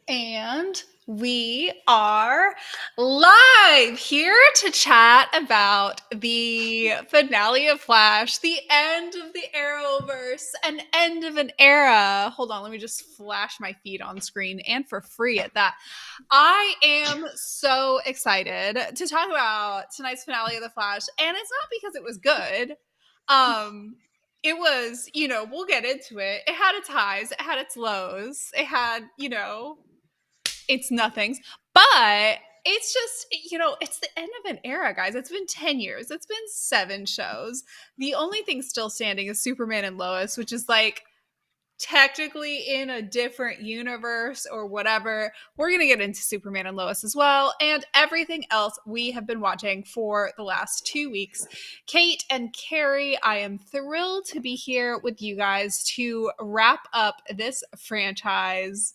And we are live here to chat about the finale of Flash, the end of the Arrowverse, an end of an era. Hold on, let me just flash my feed on screen and for free at that. I am so excited to talk about tonight's finale of The Flash, and it's not because it was good. It was, we'll get into it. It had its highs, it had its lows, it had, it's nothings. But it's just, it's the end of an era, guys. It's been 10 years. It's been 7 shows. The only thing still standing is Superman and Lois, which is like technically in a different universe or whatever. We're going to get into Superman and Lois as well, and everything else we have been watching for the last 2 weeks. Kate and Carey, I am thrilled to be here with you guys to wrap up this franchise.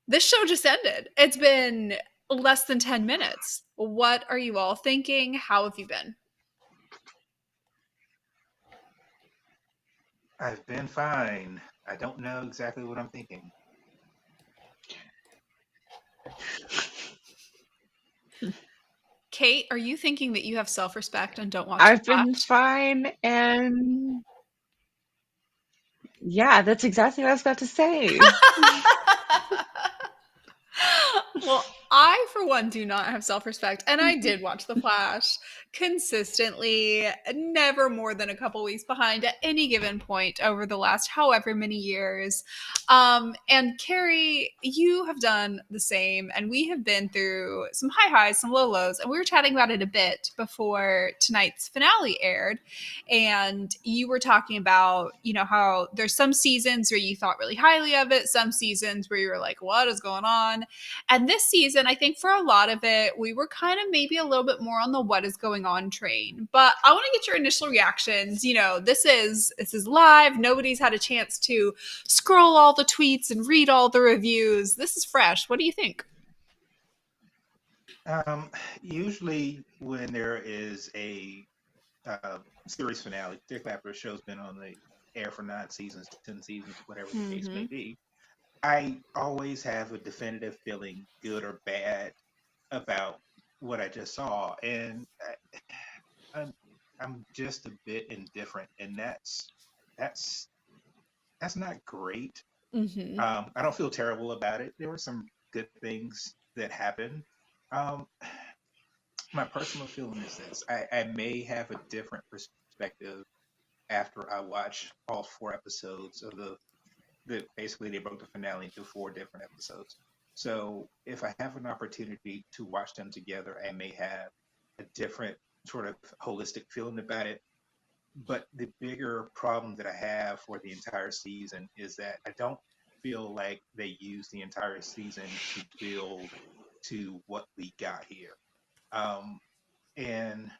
This show just ended. It's been less than 10 minutes. What are you all thinking? How have you been? I've been fine. I don't know exactly what I'm thinking. Kate, are you thinking that you have self-respect and don't want I've to been watch? fine, and yeah, that's exactly what I was about to say. Well, I, for one, do not have self-respect, and I did watch The Flash consistently, never more than a couple weeks behind at any given point over the last however many years. And Carey, you have done the same, and we have been through some high highs, some low lows, and we were chatting about it a bit before tonight's finale aired. And you were talking about, how there's some seasons where you thought really highly of it, some seasons where you were like, what is going on? And this season, I think for a lot of it, we were kind of maybe a little bit more on the what is going on train. But I want to get your initial reactions. This is live. Nobody's had a chance to scroll all the tweets and read all the reviews. This is fresh. What do you think? Usually when there is a series finale, particularly after a show's been on the air for 9 seasons, 10 seasons, whatever the case may be, I always have a definitive feeling, good or bad, about what I just saw, and I'm just a bit indifferent, and that's not great. I don't feel terrible about it. There were some good things that happened. Um, my personal feeling is this: I may have a different perspective after I watch all 4 episodes of basically they broke the finale into 4 different episodes. So if I have an opportunity to watch them together, I may have a different sort of holistic feeling about it. But the bigger problem that I have for the entire season is that I don't feel like they used the entire season to build to what we got here. Um, and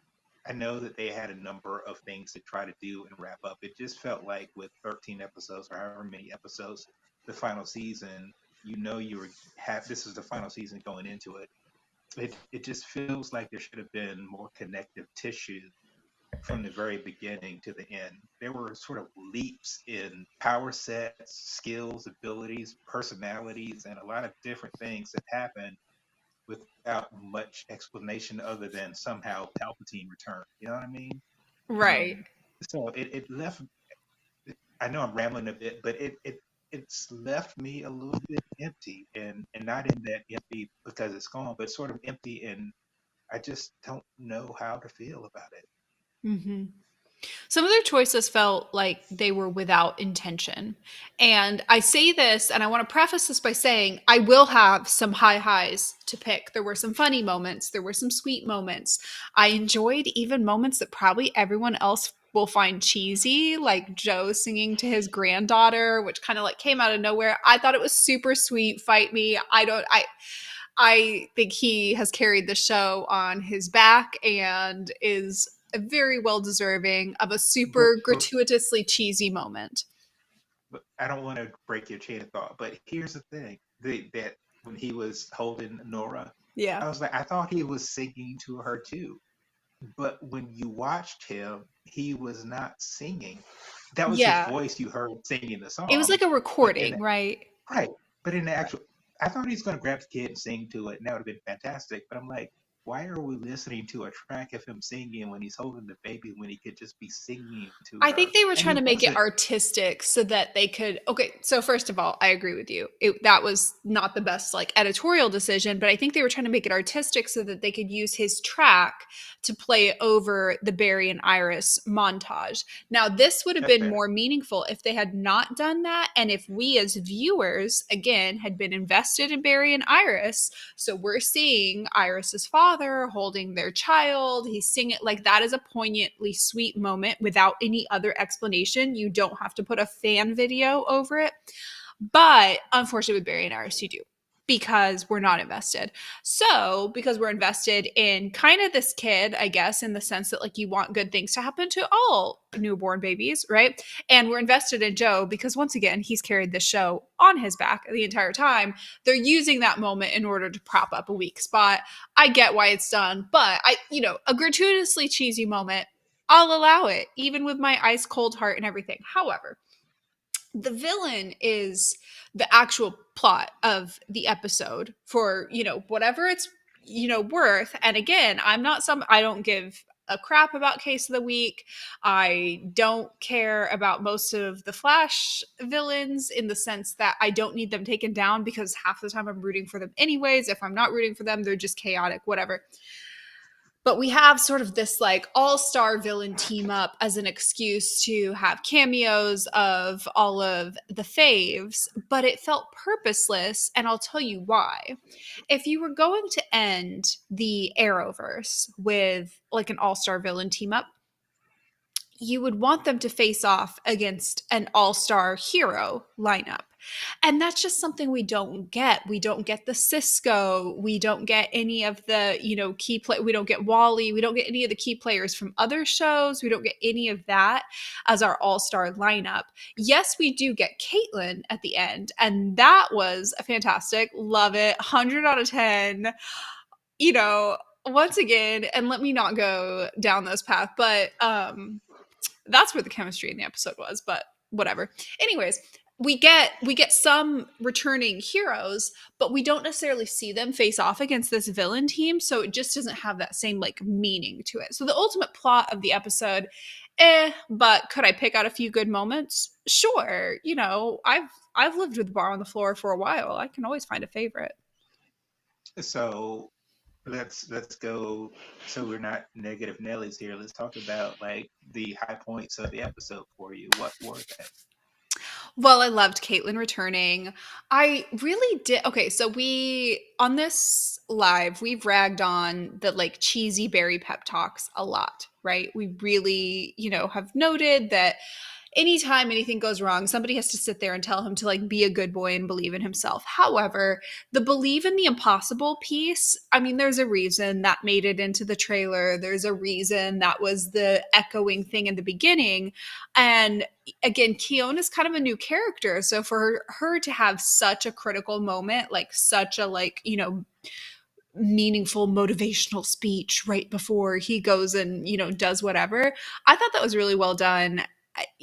I know that they had a number of things to try to do and wrap up. It just felt like with 13 episodes or however many episodes, the final season, this is the final season going into it. It just feels like there should have been more connective tissue from the very beginning to the end. There were sort of leaps in power sets, skills, abilities, personalities, and a lot of different things that happened without much explanation other than somehow Palpatine returned. You know what I mean? Right. So it left. I know I'm rambling a bit, but it's left me a little bit empty, and not in that empty because it's gone, but sort of empty, and I just don't know how to feel about it. Some of their choices felt like they were without intention. And I say this, and I want to preface this by saying I will have some high highs to pick. There were some funny moments, there were some sweet moments. I enjoyed even moments that probably everyone else will find cheesy, like Joe singing to his granddaughter, which kind of like came out of nowhere. I thought it was super sweet. Fight me. I think he has carried the show on his back and is very well deserving of a super gratuitously cheesy moment. But I don't want to break your chain of thought, but here's the thing: that when he was holding Nora, Yeah. I was like, I thought he was singing to her too. But when you watched him, he was not singing. That was his Yeah. voice you heard singing the It was song. like a But in recording, right? right, but in the actual I thought he's going to grab the kid and sing to it, and that would have been fantastic. But I'm like, why are we listening to a track of him singing when he's holding the baby when he could just be singing to I her? think they were And trying he to make it wasn't. artistic so that they could. Okay, so first of all, I agree with you. That was not the best like editorial decision, but I think they were trying to make it artistic so that they could use his track to play over the Barry and Iris montage. Now, this would have That's been fair. more meaningful if they had not done that, and if we as viewers again had been invested in Barry and Iris. So we're seeing Iris's father holding their child. He's singing like that is a poignantly sweet moment without any other explanation. You don't have to put a fan video over it. But unfortunately, with Barry and Iris, you do because we're not invested. So, because we're invested in kind of this kid, I guess, in the sense that like you want good things to happen to all newborn babies, right? And we're invested in Joe because once again, he's carried the show on his back the entire time. They're using that moment in order to prop up a weak spot. I get why it's done, but a gratuitously cheesy moment, I'll allow it, even with my ice cold heart and everything. However, the villain is the actual plot of the episode for whatever it's worth. And again, I don't give a crap about case of the week. I don't care about most of the Flash villains in the sense that I don't need them taken down because half the time I'm rooting for them anyways. If I'm not rooting for them, they're just chaotic, whatever. But we have sort of this like all-star villain team up as an excuse to have cameos of all of the faves, but it felt purposeless, and I'll tell you why. If you were going to end the Arrowverse with like an all-star villain team up, you would want them to face off against an all-star hero lineup. And that's just something we don't get. We don't get the Cisco. We don't get any of the, key play. We don't get Wally. We don't get any of the key players from other shows. We don't get any of that as our all-star lineup. Yes, we do get Caitlin at the end. And that was fantastic. Love it. 100 out of 10. Once again, and let me not go down this path, but that's where the chemistry in the episode was, but whatever. Anyways, we get some returning heroes, but we don't necessarily see them face off against this villain team, so it just doesn't have that same like meaning to it. So the ultimate plot of the episode, but could I pick out a few good moments? Sure. I've lived with the bar on the floor for a while. I can always find a favorite. So let's go. So we're not negative Nellies here. Let's talk about like the high points of the episode for you. What were they? Well, I loved Caitlin returning. I really did. Okay, so we on this live, we've ragged on the like cheesy Barry pep talks a lot, right? We really, have noted that anytime anything goes wrong, somebody has to sit there and tell him to like be a good boy and believe in himself. However, the believe in the impossible piece, I mean, there's a reason that made it into the trailer. There's a reason that was the echoing thing in the beginning. And again, Keone is kind of a new character. So for her to have such a critical moment, like such a like, meaningful motivational speech right before he goes and does whatever, I thought that was really well done.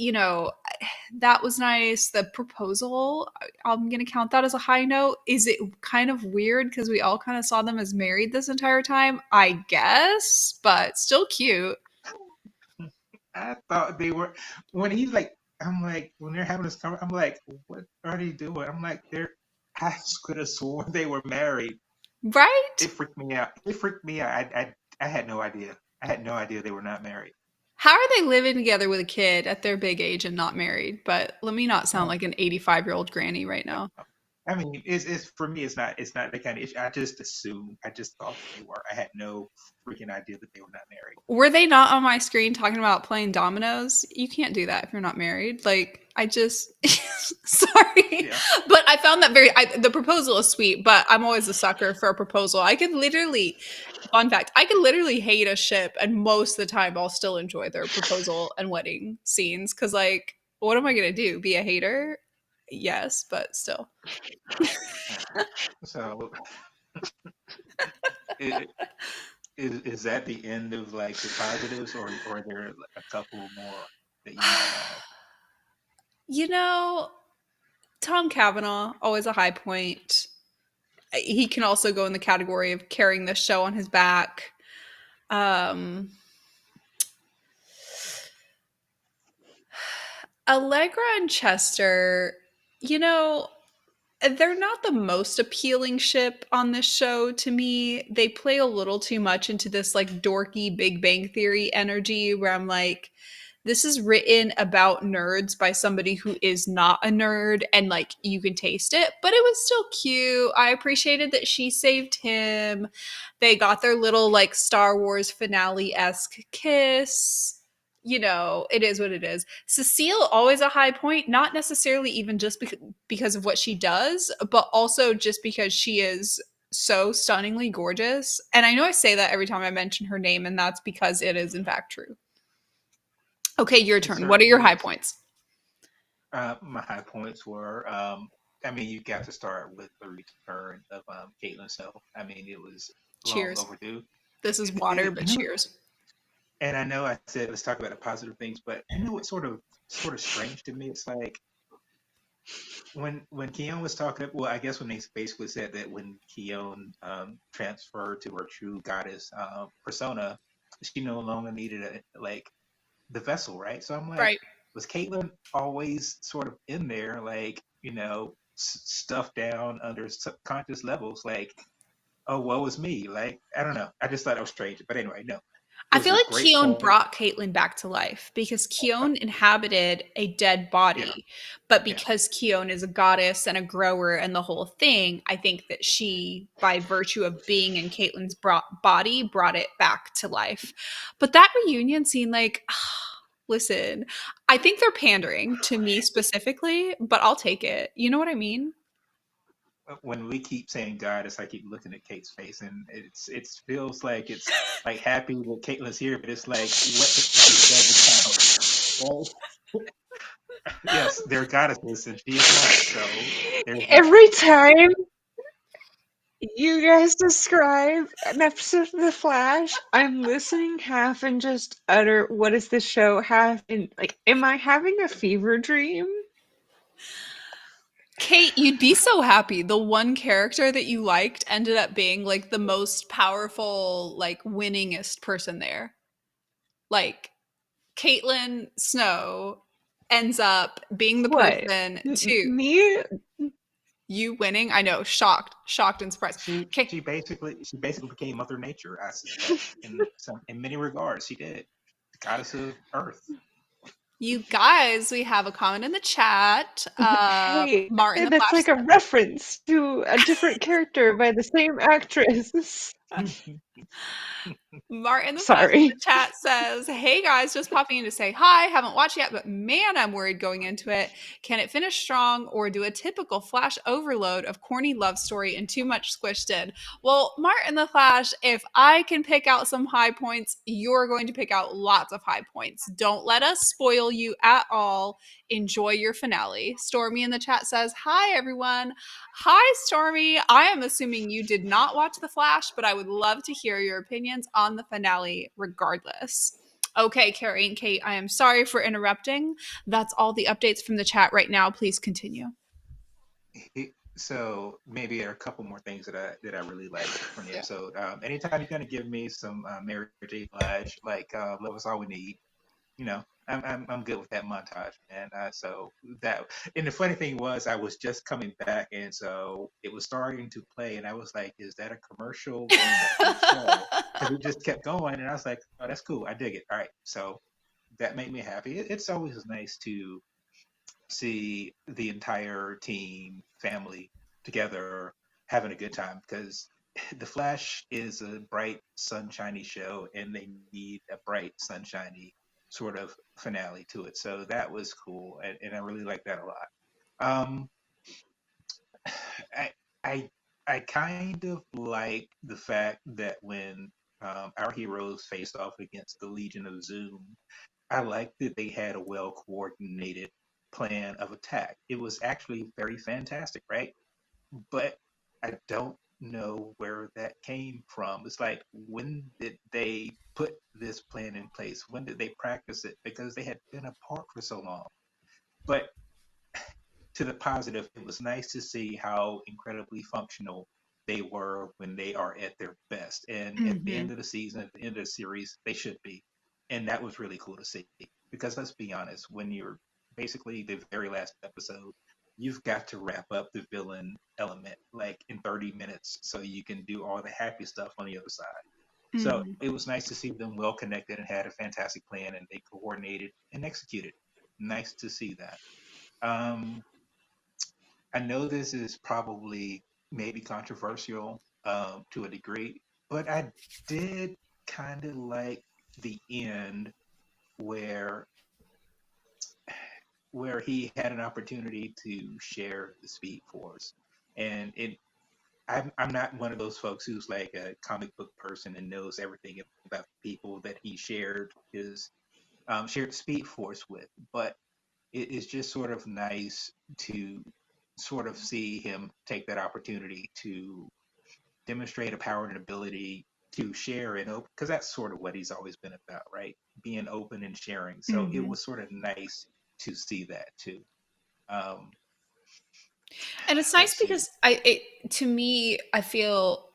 That was nice. The proposal, I'm gonna count that as a high note. Is it kind of weird because we all kind of saw them as married this entire time? I guess, but still cute. I thought they were when he's like, I'm like, when they're having this conversation, I'm like, what are they doing? I'm like, I could have sworn they were married. Right? It freaked me out. It freaked me out. I had no idea. I had no idea they were not married. How are they living together with a kid at their big age and not married? But let me not sound Oh, like an 85-year-old granny right now. I mean, it's for me. It's not the kind of issue. I just assumed. I just thought they were. I had no freaking idea that they were not married. Were they not on my screen talking about playing dominoes? You can't do that if you're not married. Like, I just, sorry. Yeah. But I found that the proposal is sweet, but I'm always a sucker for a proposal. Fun fact, I could literally hate a ship, and most of the time I'll still enjoy their proposal and wedding scenes. Cause, like, what am I going to do? Be a hater? Yes, but still. So, i- is that the end of like the positives, or are there a couple more that you might have? You know, Tom Cavanaugh, always a high point. he can also go in the category of carrying the show on his back. Allegra and Chester, you know, they're not the most appealing ship on this show to me. They play a little too much into this like dorky Big Bang Theory energy where I'm like, this is written about nerds by somebody who is not a nerd, and like you can taste it, but it was still cute. I appreciated that she saved him. They got their little like Star Wars finale-esque kiss. You know, it is what it is. Cecile, always a high point, not necessarily even just because of what she does, but also just because she is so stunningly gorgeous. And I know I say that every time I mention her name, and that's because it is in fact true. Okay, your It turn. What are your certainly high is. points? My high points were, I mean, you got to start with the return of Caitlin Snow. I mean, it was long Cheers. overdue. This is water, You but know, cheers. and I know I said let's talk about the positive things, but you know what's sort of strange to me? It's like when Keon was talking. Well, I guess when they basically said that when Keon transferred to her true goddess persona, she no longer needed like the vessel, right? So I'm like, Right. was Caitlyn always sort of in there, like, stuffed down under subconscious levels, like, oh, woe is me? Like, I don't know. I just thought it was strange. But anyway, no, it I was feel a like great Keon point. brought Caitlyn back to life because Uh, Keon inhabited a dead yeah, body. But yeah. because Keon is a goddess and a grower and the whole thing, I think that she, by virtue of being in Caitlyn's body, brought it back to life. But that reunion scene, like, listen, I think they're pandering to me specifically, but I'll take it. You know what I mean? When we keep saying goddess, I keep looking at Kate's face, and it feels like it's like happy that Caitlyn's here, but it's like, what does it count? Well, yes, they're goddesses, and she is not. So there's that. Every time you guys describe an episode of The Flash, I'm listening half and just utter, what is this show? Half and like, am I having a fever dream? Kate, you'd be so happy. The one character that you liked ended up being like the most powerful, like winningest person there. Like Caitlin Snow ends up being the What? person to Me? you winning. I know, shocked and surprised. Okay, She basically became Mother Nature, I suspect, in many regards. She did. The goddess of Earth. you guys, we have a comment in the chat. Hey, Martin the that's Flash like a reference to a different character by the same actress. Martin the Flash in Sorry. the chat says, "Hey guys, just popping in to say hi. Haven't watched yet, but man, I'm worried going into it. Can it finish strong or do a typical Flash overload of corny love story and too much squished in?" Well, Martin the Flash, if I can pick out some high points, you're going to pick out lots of high points. Don't let us spoil you at all. Enjoy your finale. Stormy in the chat says, "Hi everyone." Hi, Stormy. I am assuming you did not watch The Flash, but I would love to hear your opinions on the finale regardless. Okay, Carrie and Kate, I am sorry for interrupting. That's all the updates from the chat right now. Please continue. So maybe there are a couple more things that I really liked from the episode. Anytime you're gonna give me some Mary J. Blige, like "Love Is All We Need," I'm good with that montage, and so that. And the funny thing was, I was just coming back, and so it was starting to play, and I was like, "Is that a commercial going back to the show?" Because it just kept going, and I was like, "Oh, that's cool. I dig it." All right, so that made me happy. It's always nice to see the entire team family together having a good time because the Flash is a bright sunshiny show and they need a bright sunshiny sort of finale to it, so that was cool, and I really like that a lot. um i i I kind of like the fact that when our heroes faced off against the Legion of Zoom, I liked that they had a well coordinated plan of attack. It was actually very fantastic, right? But I don't know where that came from. It's like, when did they put this plan in place? When did they practice it? Because they had been apart for so long. But to the positive, it was nice to see how incredibly functional they were when they are at their best. And at the Mm-hmm. end of the season, at the end of the series, they should be. And that was really cool to see. Because let's be honest, when you're basically the very last episode, you've got to wrap up the villain element like in 30 minutes so you can do all the happy stuff on the other side. So Mm-hmm. it was nice to see them well connected and had a fantastic plan and they coordinated and executed. Nice to see that. Um, I know this is probably maybe controversial to a degree, but I did kind of like the end where he had an opportunity to share the Speed Force, and I'm not one of those folks who's like a comic book person and knows everything about people that he shared Speed Force with, but it is just sort of nice to sort of see him take that opportunity to demonstrate a power and ability to share and open, because that's sort of what he's always been about, right? Being open and sharing. So it Mm-hmm. was sort of nice to see that too. Um, And it's let's nice see. because to me, I feel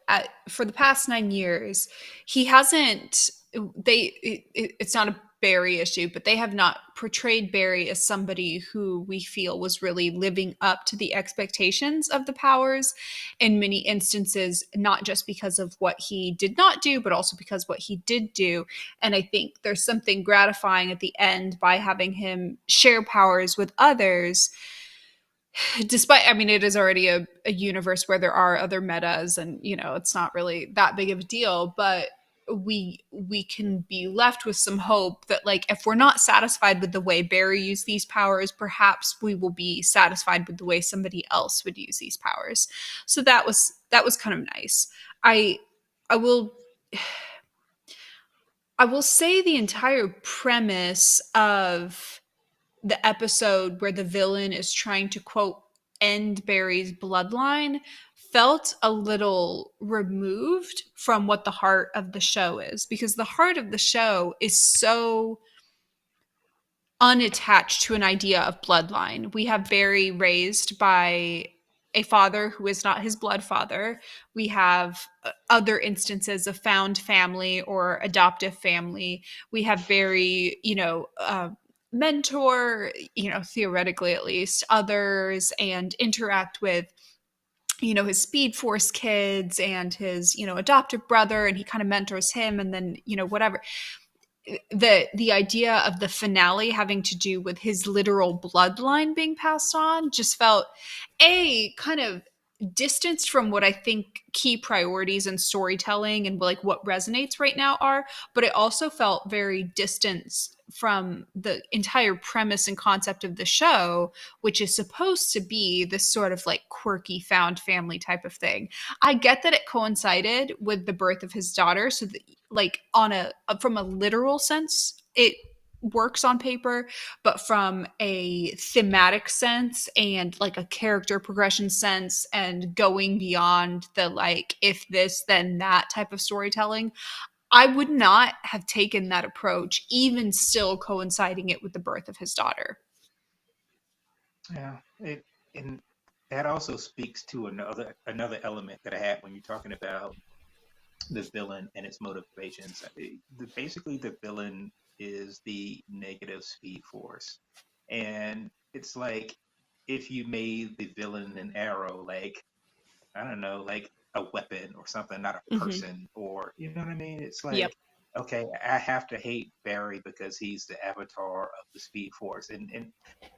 for the past 9 years, he hasn't. It's not a Barry issue, but they have not portrayed Barry as somebody who we feel was really living up to the expectations of the powers. In many instances, not just because of what he did not do, but also because what he did do. And I think there's something gratifying at the end by having him share powers with others, despite, I mean, it is already a universe where there are other metas, and it's not really that big of a deal, but we can be left with some hope that, like, if we're not satisfied with the way Barry used these powers, perhaps we will be satisfied with the way somebody else would use these powers. So that was kind of nice. I i will i will say the entire premise of the episode where the villain is trying to, quote, end Barry's bloodline felt a little removed from what the heart of the show is, because the heart of the show is so unattached to an idea of bloodline. We have Barry raised by a father who is not his blood father. We have other instances of found family or adoptive family. We have Barry, mentor, theoretically at least, others, and interact with his Speed Force kids and his adoptive brother, and he kind of mentors him, and then whatever. The idea of the finale having to do with his literal bloodline being passed on just felt a kind of distanced from what I think key priorities in storytelling and like what resonates right now are, but it also felt very distanced from the entire premise and concept of the show, which is supposed to be this sort of like quirky found family type of thing. I get that it coincided with the birth of his daughter, so that, like, on a from a literal sense, it works on paper, but from a thematic sense and like a character progression sense and going beyond the, like, if this then that type of storytelling, I would not have taken that approach, even still coinciding it with the birth of his daughter. Yeah, and that also speaks to another element that I had when you're talking about the villain and its motivations. Basically, the villain is the negative Speed Force, and it's like if you made the villain an arrow, like, I don't know, like a weapon or something, not a Mm-hmm. person, or you know what I mean? It's Yep. like, okay, I have to hate Barry because he's the avatar of the Speed Force. And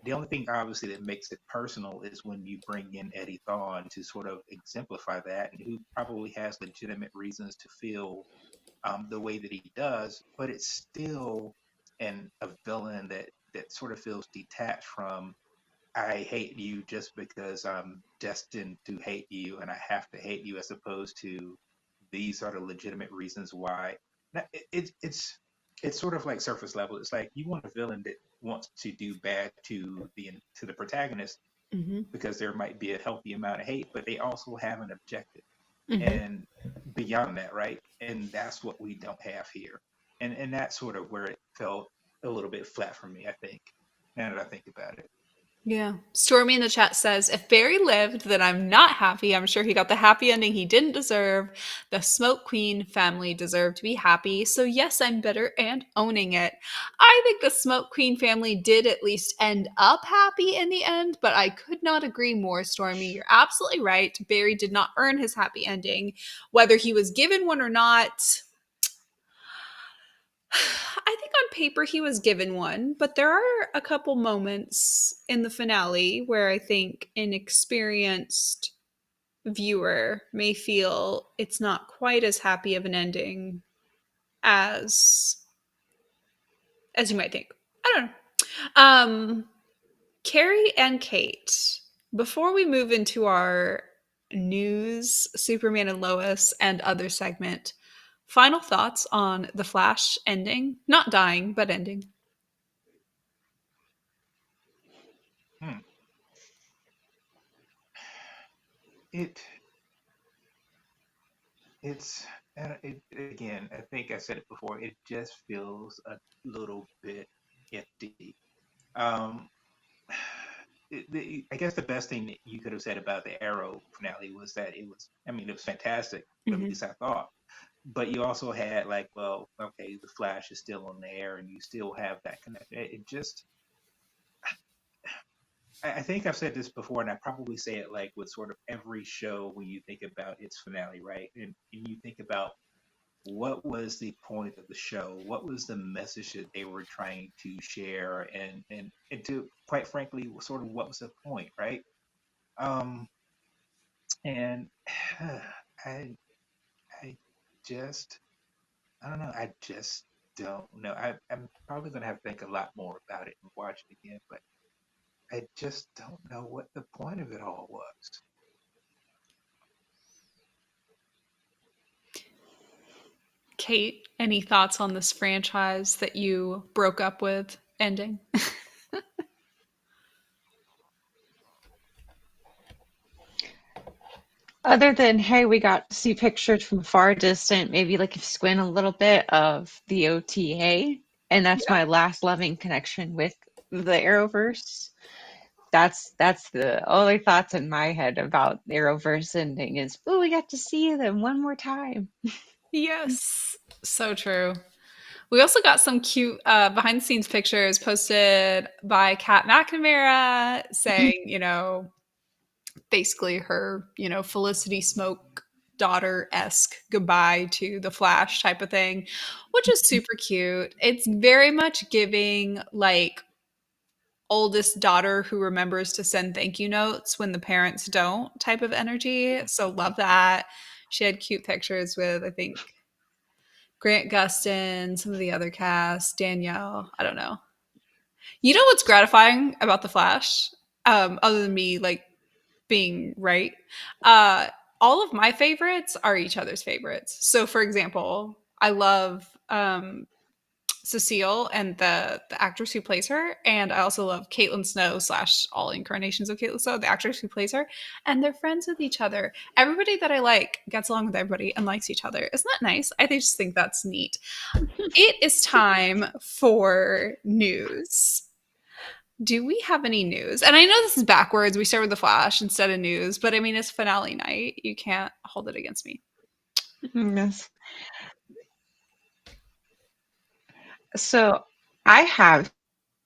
the only thing obviously that makes it personal is when you bring in Eddie Thawne to sort of exemplify that, and who probably has legitimate reasons to feel the way that he does, but it's still a villain that sort of feels detached from, I hate you just because I'm destined to hate you and I have to hate you, as opposed to these are the legitimate reasons why. It's sort of like surface level. It's like you want a villain that wants to do bad to the protagonist Mm-hmm. because there might be a healthy amount of hate, but they also have an objective Mm-hmm. and beyond that, right? And that's what we don't have here. And that's sort of where it felt a little bit flat for me, I think, now that I think about it. Yeah. Stormy in the chat says, if Barry lived, then I'm not happy. I'm sure he got the happy ending he didn't deserve. The Smoke Queen family deserved to be happy. So, yes, I'm bitter and owning it. I think the Smoke Queen family did at least end up happy in the end, but I could not agree more, Stormy. You're absolutely right. Barry did not earn his happy ending. Whether he was given one or not, I think on paper he was given one, but there are a couple moments in the finale where I think an experienced viewer may feel it's not quite as happy of an ending as you might think. I don't know. Carey and Kate, before we move into our news, Superman and Lois, and other segment, final thoughts on the Flash ending? Not dying, but ending. Hmm. It it's it again. I think I said it before. It just feels a little bit empty. Um, I guess the best thing that you could have said about the Arrow finale was that it was. I mean, it was fantastic. At Mm-hmm. least I thought. But you also had like, well, okay, the Flash is still on the air, and you still have that connection. It just I think I've said this before, and I probably say it like with sort of every show when you think about its finale, right? And you think about what was the point of the show, what was the message that they were trying to share, and to quite frankly, sort of what was the point, right? Um, and I I just I don't know, I just don't know. I'm probably gonna have to think a lot more about it and watch it again, but I just don't know what the point of it all was. Kate, any thoughts on this franchise that you broke up with ending? Other than, hey, we got to see pictures from far distant, maybe like if you squint a little bit of the OTA, and that's Yeah. my last loving connection with the Arrowverse. That's the only thoughts in my head about the Arrowverse ending is, oh, we got to see them one more time. Yes. So true. We also got some cute behind the scenes pictures posted by Kat McNamara saying, basically her, Felicity Smoke daughter esque goodbye to the Flash type of thing, which is super cute. It's very much giving like oldest daughter who remembers to send thank you notes when the parents don't type of energy. So love that. She had cute pictures with, I think, Grant Gustin, some of the other cast, Danielle. I don't know. You know what's gratifying about the Flash? Other than me like being right. Uh, all of my favorites are each other's favorites. So, for example, I love Cecile and the actress who plays her, and I also love Caitlin Snow slash all incarnations of Caitlin Snow, the actress who plays her, and they're friends with each other. Everybody that I like gets along with everybody and likes each other. Isn't that nice? I just think that's neat. It is time for news. Do we have any news? And I know this is backwards. We start with the Flash instead of news, but I mean, it's finale night. You can't hold it against me. Yes. So I have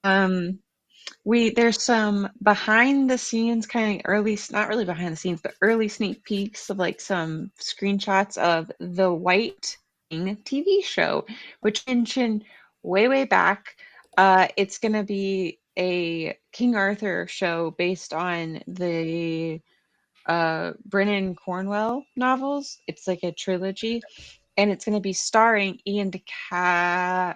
there's some behind the scenes kind of early, not really behind the scenes, but early sneak peeks of like some screenshots of the White King TV show, which mentioned way back. It's gonna be a King Arthur show based on the Brennan Cornwell novels. It's like a trilogy, and it's gonna be starring Ian DeCaster.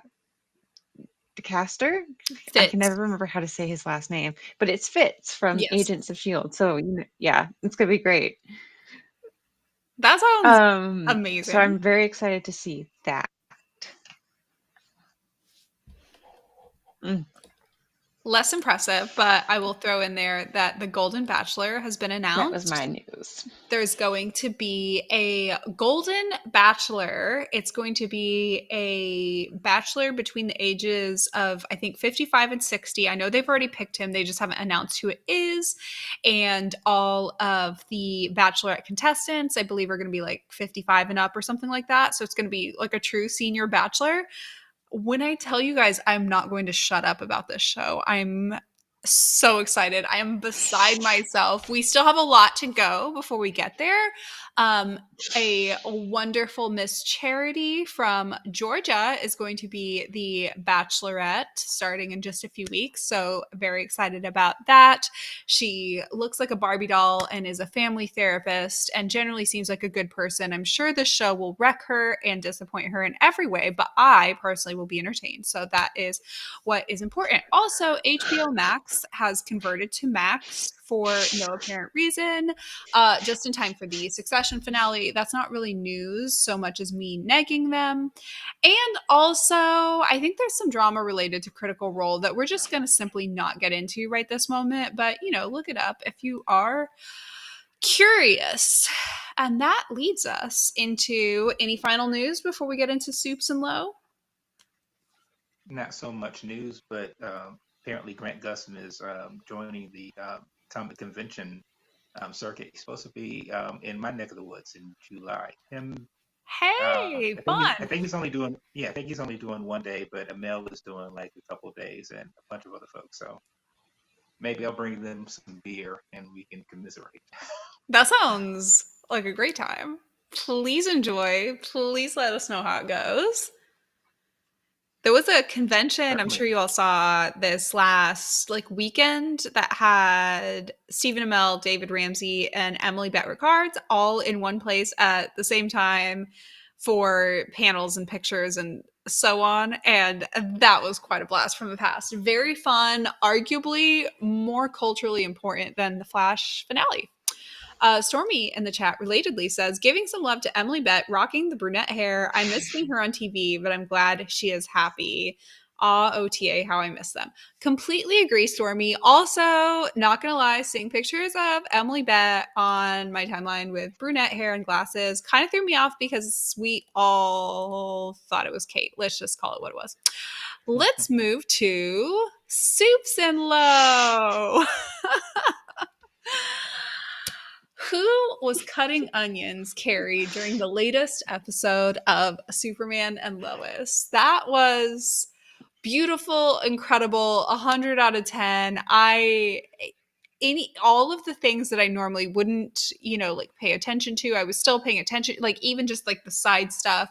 I can Fits. never remember how to say his last name, but it's Fitz from Yes. Agents of Shield. So yeah, it's gonna be great. That sounds So amazing. I'm very excited to see that. Mm. Less impressive, but I will throw in there that the Golden Bachelor has been announced. That was my news. There's going to be a Golden Bachelor. It's going to be a bachelor between the ages of, I think, 55 and 60. I know they've already picked him. They just haven't announced who it is. And all of the Bachelorette contestants, I believe, are going to be like 55 and up or something like that. So it's going to be like a true senior bachelor. When I tell you guys, I'm not going to shut up about this show. I'm so excited. I am beside myself. We still have a lot to go before we get there. A wonderful Miss Charity from Georgia is going to be the Bachelorette starting in just a few weeks. So, very excited about that. She looks like a Barbie doll and is a family therapist and generally seems like a good person. I'm sure this show will wreck her and disappoint her in every way, but I personally will be entertained. So, that is what is important. Also, HBO Max has converted to Max for no apparent reason, just in time for the Succession finale. That's not really news so much as me negging them. And also, I think there's some drama related to Critical Role that we're just going to simply not get into right this moment. But, look it up if you are curious. And that leads us into any final news before we get into Soups and Low? Not so much news, but apparently Grant Gustin is joining the Comic Convention circuit. He's supposed to be in my neck of the woods in July. Hey, fun. I think he's only doing one day, but Amel is doing like a couple of days and a bunch of other folks. So maybe I'll bring them some beer and we can commiserate. That sounds like a great time. Please enjoy. Please let us know how it goes. There was a convention, I'm sure you all saw this last weekend, that had Stephen Amell, David Ramsey, and Emily Bett Rickards all in one place at the same time for panels and pictures and so on. And that was quite a blast from the past. Very fun, arguably more culturally important than the Flash finale. Stormy in the chat relatedly says, giving some love to Emily Bett, rocking the brunette hair. I miss seeing her on TV, but I'm glad she is happy. OTA, how I miss them. Completely agree, Stormy. Also, not gonna lie, seeing pictures of Emily Bett on my timeline with brunette hair and glasses kind of threw me off because we all thought it was Kate. Let's just call it what it was. Let's move to Soups and Low. Who was cutting onions, Carey, during the latest episode of Superman and Lois? That was beautiful, incredible, 100 out of 10. All of the things that I normally wouldn't, pay attention to, I was still paying attention, even just the side stuff.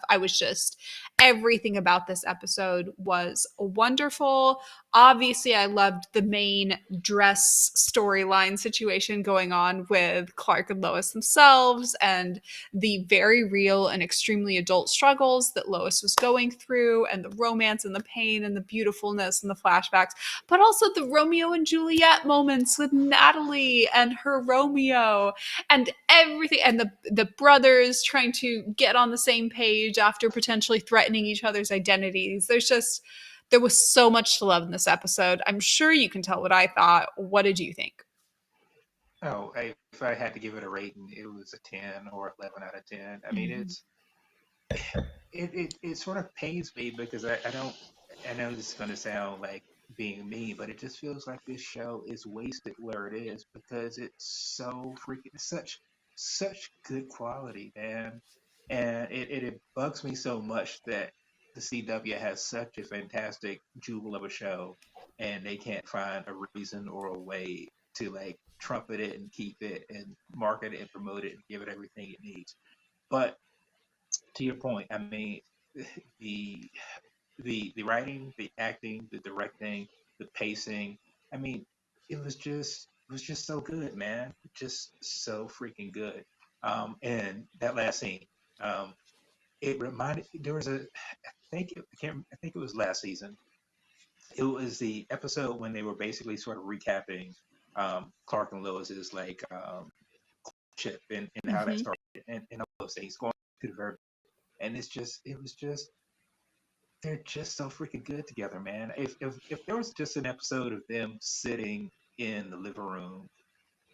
Everything about this episode was wonderful. Obviously, I loved the main dress storyline situation going on with Clark and Lois themselves and the very real and extremely adult struggles that Lois was going through and the romance and the pain and the beautifulness and the flashbacks, but also the Romeo and Juliet moments with Natalie and her Romeo and everything, and the brothers trying to get on the same page after potentially threatening each other's identities. There was so much to love in this episode. I'm sure you can tell what I thought. What did you think? Oh, if I had to give it a rating, it was a 10 or 11 out of 10. I mean, it sort of pains me because I know this is going to sound like being mean, but it just feels like this show is wasted where it is because it's so freaking such good quality, man. And it bugs me so much that the CW has such a fantastic jewel of a show and they can't find a reason or a way to trumpet it and keep it and market it and promote it and give it everything it needs. But to your point, I mean, the the writing, the acting, the directing, the pacing. I mean, it was just so good, man. Just so freaking good. And that last scene, um, it reminded there was I think it was last season. It was the episode when they were basically sort of recapping Clark and Lois's ship and how that started and all those things going to the very, and it was just they're just so freaking good together, man. If there was just an episode of them sitting in the living room,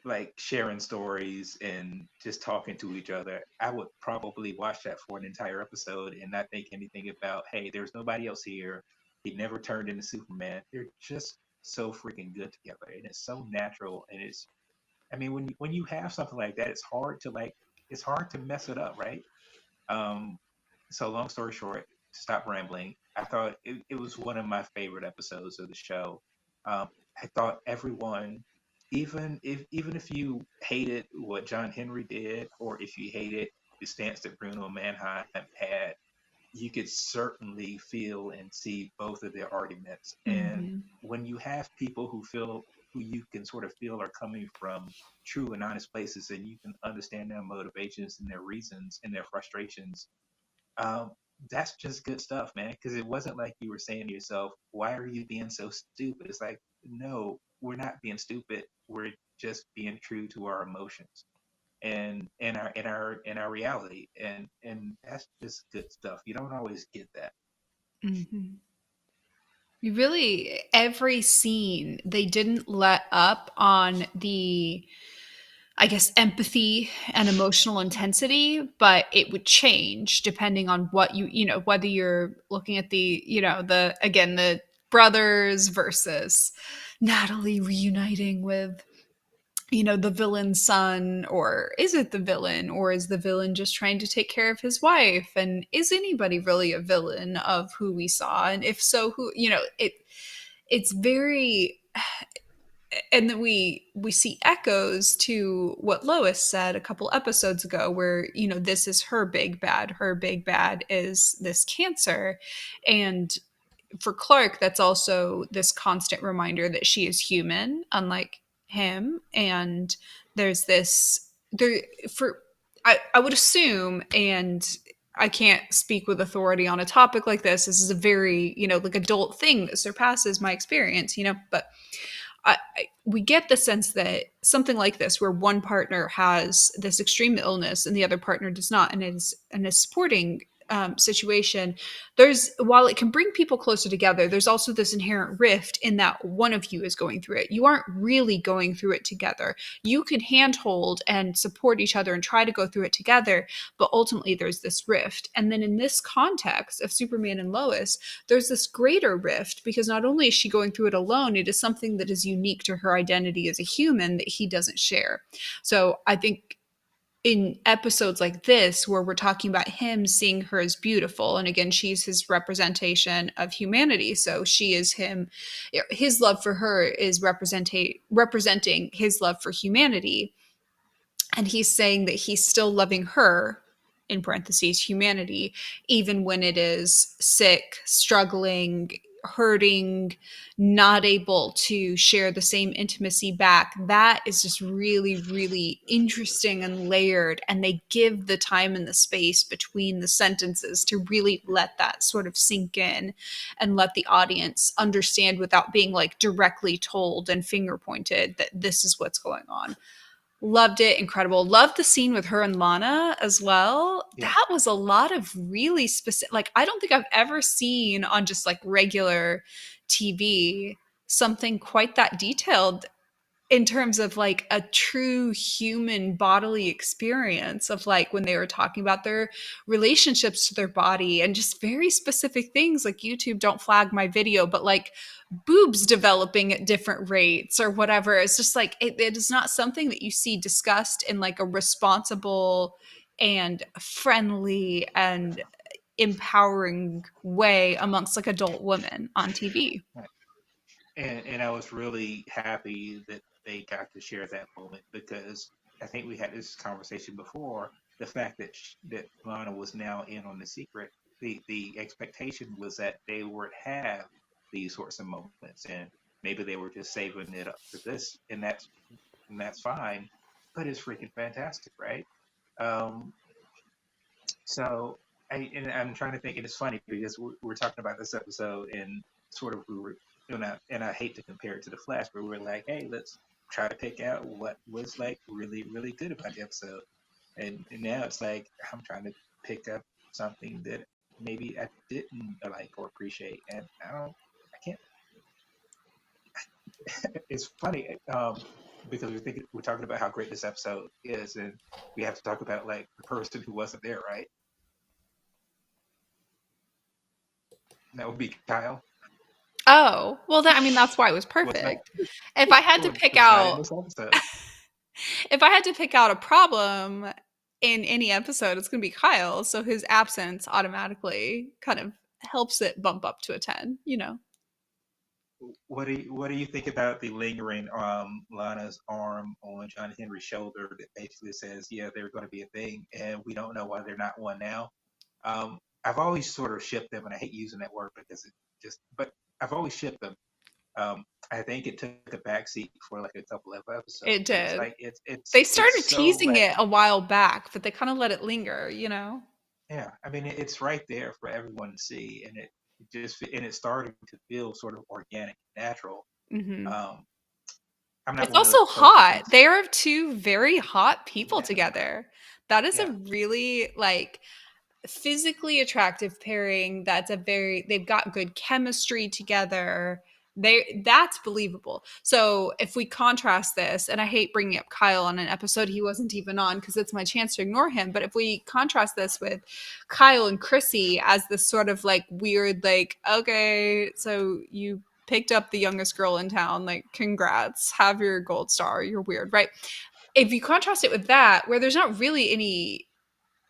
like sharing stories and just talking to each other, I would probably watch that for an entire episode and not think anything about, hey, there's nobody else here. He never turned into Superman. They're just so freaking good together, and it's so natural. And it's, I mean, when you have something like that, it's hard to mess it up, right? Um, so long story short, stop rambling. I thought it was one of my favorite episodes of the show. I thought everyone, even if you hated what John Henry did, or if you hated the stance that Bruno Mannheim had, you could certainly feel and see both of their arguments. And Mm-hmm. when you have people who you can sort of feel are coming from true and honest places, and you can understand their motivations and their reasons and their frustrations, um, that's just good stuff, man. Because it wasn't like you were saying to yourself, "Why are you being so stupid?" It's like, no, we're not being stupid. We're just being true to our emotions and our reality, and that's just good stuff. You don't always get that. Mm-hmm. You really, every scene, they didn't let up on the, I guess, empathy and emotional intensity, but it would change depending on what whether you're looking at the, again, the brothers versus Natalie reuniting with, the villain's son, or is it the villain, or is the villain just trying to take care of his wife? And is anybody really a villain of who we saw? And if so, who, it's very, and then we see echoes to what Lois said a couple episodes ago, where this is her big bad. Her big bad is this cancer, and for Clark, that's also this constant reminder that she is human, unlike him. And there's this there for I would assume, and I can't speak with authority on a topic like this. This is a very, like adult thing that surpasses my experience, but we get the sense that something like this, where one partner has this extreme illness and the other partner does not, and is in a supporting situation, while it can bring people closer together, there's also this inherent rift in that one of you is going through it. You aren't really going through it together. You can handhold and support each other and try to go through it together, but ultimately there's this rift. And then in this context of Superman and Lois, there's this greater rift, because not only is she going through it alone, it is something that is unique to her identity as a human that he doesn't share. So I think in episodes like this, where we're talking about him seeing her as beautiful, and again, she's his representation of humanity, so she is him, his love for her is representing his love for humanity, and he's saying that he's still loving her, in parentheses, humanity, even when it is sick, struggling, hurting, not able to share the same intimacy back. That is just really, really interesting and layered. And they give the time and the space between the sentences to really let that sort of sink in and let the audience understand without being like directly told and finger pointed that this is what's going on. Loved it. Incredible. Loved the scene with her and Lana as well. Yeah. That was a lot of really specific, like, I don't think I've ever seen on just like regular TV something quite that detailed in terms of like a true human bodily experience, of like when they were talking about their relationships to their body and just very specific things, like YouTube don't flag my video, but like boobs developing at different rates or whatever. It's just like it is not something that you see discussed in like a responsible and friendly and empowering way amongst like adult women on TV. Right. And I was really happy that they got to share that moment, because I think we had this conversation before. The fact that that Lana was now in on the secret, the expectation was that they would have these sorts of moments, and maybe they were just saving it up for this, and that's fine. But it's freaking fantastic, right? Um, so I'm trying to think, and it's funny because we're talking about this episode, and sort of we were, and I hate to compare it to the Flash, but we were like, hey, let's try to pick out what was like really really good about the episode, and now it's like I'm trying to pick up something that maybe I didn't like or appreciate, and I can't. It's funny because we're talking about how great this episode is, and we have to talk about like the person who wasn't there, right? That would be Kyle. Oh, well, I mean, that's why it was Was not perfect. If I had to pick was not in out, this episode. if I had to pick out a problem in any episode, it's going to be Kyle. So his absence automatically kind of helps it bump up to a 10, you know? What do you think about the lingering Lana's arm on John Henry's shoulder that basically says, yeah, they're going to be a thing, and we don't know why they're not one now. I've always sort of shipped them, and I hate using that word because but I've always shipped them. I think it took a backseat for like a couple of episodes. It It's did. like They it's started so teasing like it a while back, but they kind of let it linger, you know? yeah. I mean, it's right there for everyone to see, and it's starting to feel sort of organic, and natural. Hmm. Um, I'm not It's one of also those folks who hot. thinks, They are two very hot people yeah, together. That is a yeah, really like physically attractive pairing. They've got good chemistry together. That's believable. So if we contrast this, and I hate bringing up Kyle on an episode he wasn't even on because it's my chance to ignore him, but if we contrast this with Kyle and Chrissy as this sort of like weird, like, okay, so you picked up the youngest girl in town, like, congrats, have your gold star, you're weird, right? If you contrast it with that, where there's not really any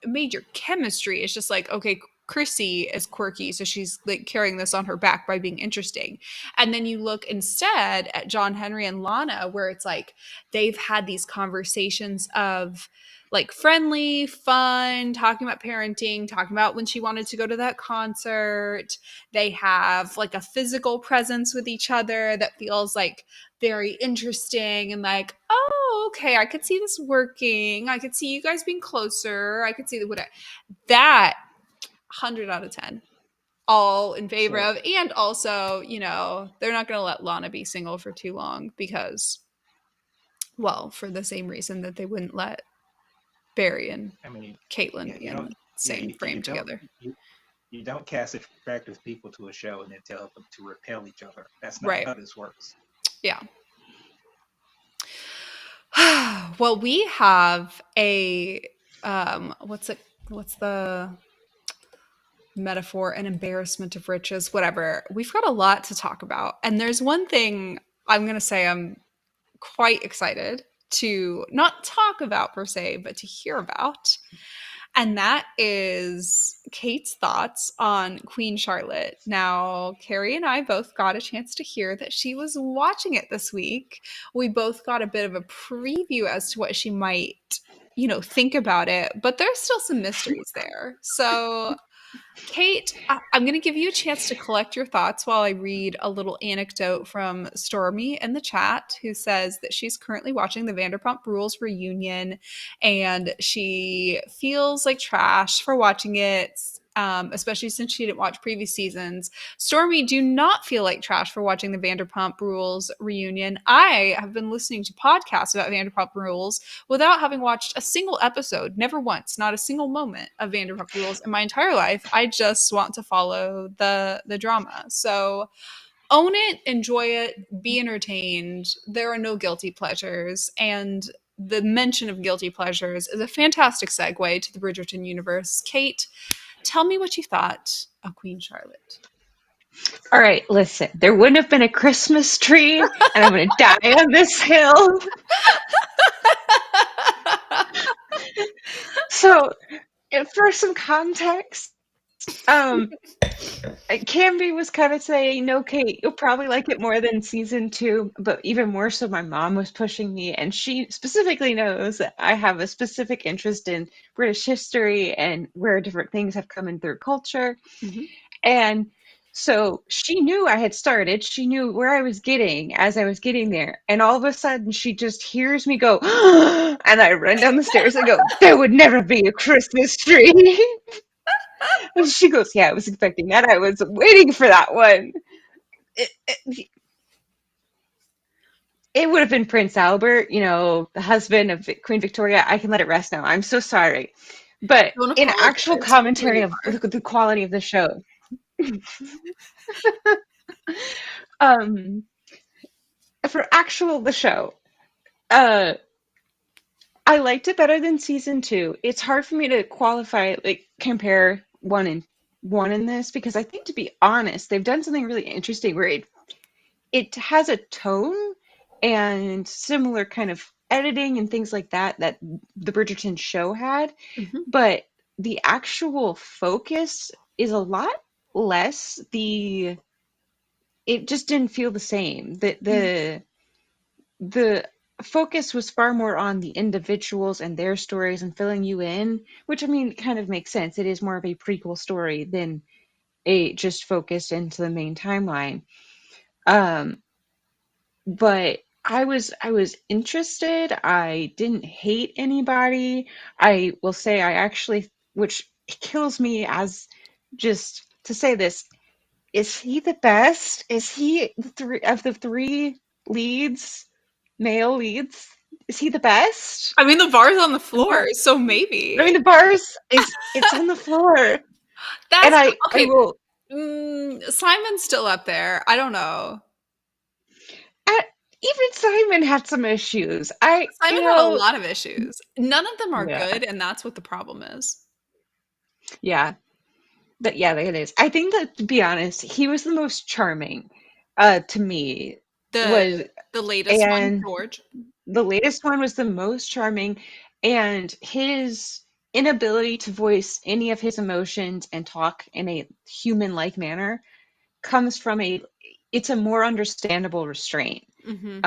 major chemistry. It's just like, okay, Chrissy is quirky, so she's like carrying this on her back by being interesting. And then you look instead at John Henry and Lana, where it's like they've had these conversations of like friendly, fun, talking about parenting, talking about when she wanted to go to that concert. They have like a physical presence with each other that feels like very interesting and like, oh, okay, I could see this working. I could see you guys being closer. I could see that 100 out of 10. All in favor so of. And also, you know, they're not going to let Lana be single for too long because, well, for the same reason that they wouldn't let Barry and I mean, Caitlin yeah, be in the same you frame don't together. you don't cast attractive people to a show and then tell them to repel each other. That's not Right. how this works. Yeah. Well, we have a what's the metaphor, an embarrassment of riches, whatever. We've got a lot to talk about. And there's one thing I'm going to say I'm quite excited to not talk about per se, but to hear about. And that is Kate's thoughts on Queen Charlotte. Now, Carey and I both got a chance to hear that she was watching it this week. We both got a bit of a preview as to what she might, you know, think about it, but there's still some mysteries there. So Kate, I'm going to give you a chance to collect your thoughts while I read a little anecdote from Stormy in the chat, who says that she's currently watching the Vanderpump Rules reunion and she feels like trash for watching it, especially since she didn't watch previous seasons. Stormy, do not feel like trash for watching the Vanderpump Rules reunion. I have been listening to podcasts about Vanderpump Rules without having watched a single episode, never once, not a single moment of Vanderpump Rules in my entire life. I just want to follow the drama. So own it, enjoy it, be entertained. There are no guilty pleasures, and the mention of guilty pleasures is a fantastic segue to the Bridgerton universe. Kate, tell me what you thought of Queen Charlotte. All right, listen, there wouldn't have been a Christmas tree, and I'm going to die on this hill. So, for some context, Cammie was kind of saying, "No, Kate, you'll probably like it more than season 2," but even more so, my mom was pushing me, and she specifically knows that I have a specific interest in British history and where different things have come in through culture. Mhm. And so she knew I had started. She knew where I was getting as I was getting there. And all of a sudden, she just hears me go, and I run down the stairs and go, "There would never be a Christmas tree." And she goes, "Yeah, I was expecting that. I was waiting for that one." It would have been Prince Albert, the husband of Queen Victoria. I can let it rest now. I'm so sorry. But Don't in actual apologize for where commentary you of are. the quality of the show, um, for actual the show, uh, I liked it better than season two. It's hard for me to qualify, like compare one in this because I think, to be honest, they've done something really interesting where it has a tone and similar kind of editing and things like that that the Bridgerton show had, Mhm. but the actual focus is a lot less. It just didn't feel the same. The focus was far more on the individuals and their stories and filling you in, which I mean kind of makes sense. It is more of a prequel story than a just focused into the main timeline. Um, but I was interested. I didn't hate anybody. I will say I actually, which kills me as just to say this, is he the best? Is he the three leads, male leads? Is he the best? I mean, the bar's on the Am I, floor, so I mean, maybe. the bars is it's on the floor, and That's I okay. will. Simon's still up there. I don't know. I, Even Simon had some issues. Simon had a lot of issues. None of them are Yeah, good, and that's what the problem is. yeah, yeah, it is. I think that, to be honest, he was the most charming, to me. The Was the latest one, and George. The latest one was the most charming, and his inability to voice any of his emotions and talk in a human-like manner comes from it's a more understandable restraint. Hmm.